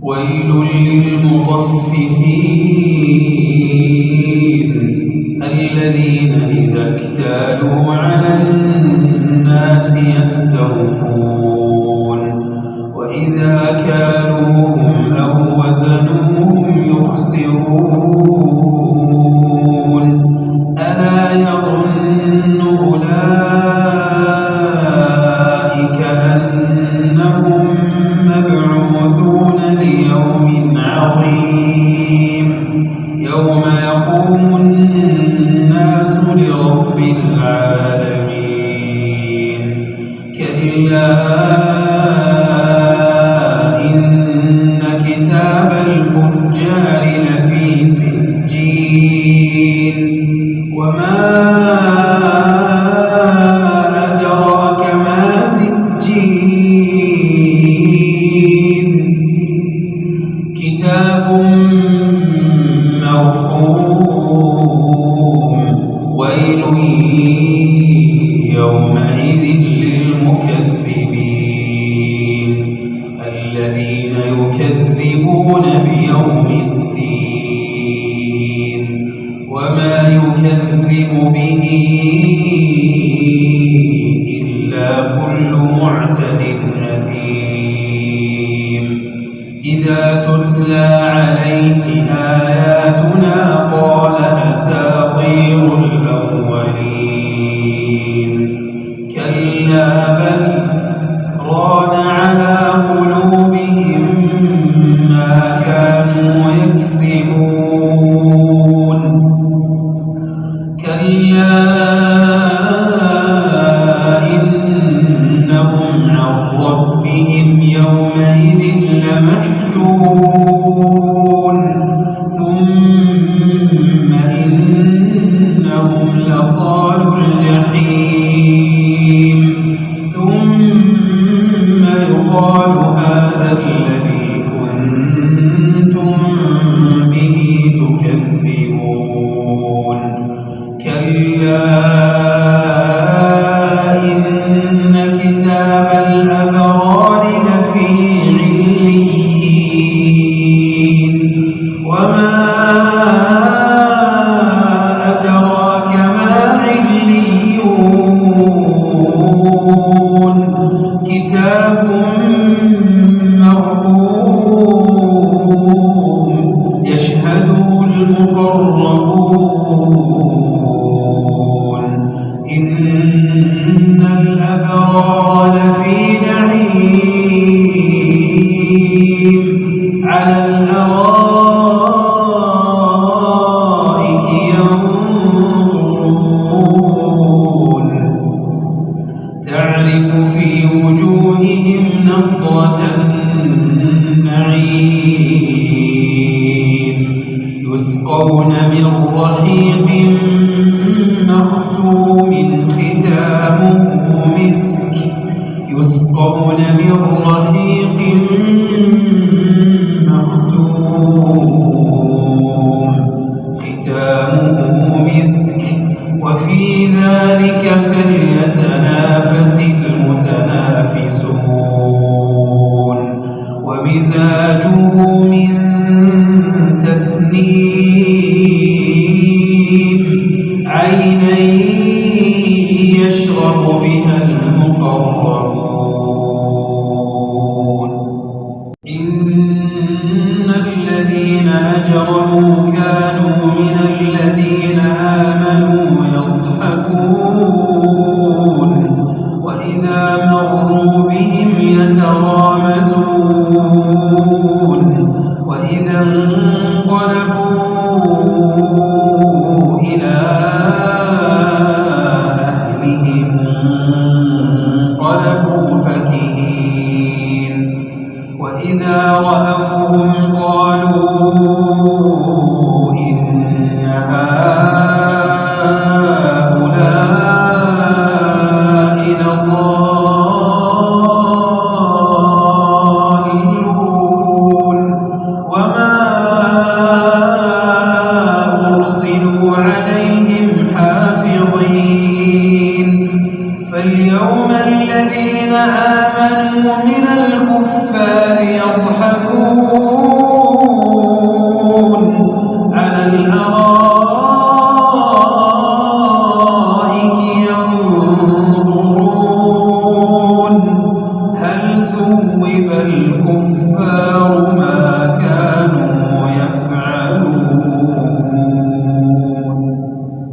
ويل للمطففين الذين إذا اكتالوا على الناس يستوفون وإذا كالوهم أو وزنوهم يخسرون ألا يظن أولئك أنهم مبعوثون ليوم عظيم يوم يقوم الناس لرب العالمين كلا إن كتاب الفجار لفي سجين وما أدراك ما سجين كتاب مرقوم ويل يومئذ للمكذبين الذين يكذبون بيوم الدين وما يكذب به إلا كل معتد أثيم إذا تتلى عليه آياتنا قال أساطير الأولين كلا بل ران على قلوبهم ما كانوا يكسبون كلا إنهم عن ربهم يومئذ لمحجوبون ثم إنهم لصالو الجحيم ثم يقال هذا الذي كنتم به تكذبون كلا إن كتاب الأبرار لفي عليين وما أدراك ما عليون كتاب مرقوم يشهده المقربون إن الأبرار لفي نعيم على الأرائك ينظرون تعرف في وجوههم نضرة النعيم يسقون من رحيق مختوم ختامه مسك يسقون من رحيق مختوم ختامه مسك وفي ذلك فليتنافس المتنافسون ومزاجه من تسنيم عينا يشرب بها المقربون إن الذين أجرموا كانوا من الذين آمنوا يضحكون وإذا مروا بهم يتغامزون وإذا انقلبوا إلى أهلهم انقلبوا فكهين وإذا رأوهم قالوا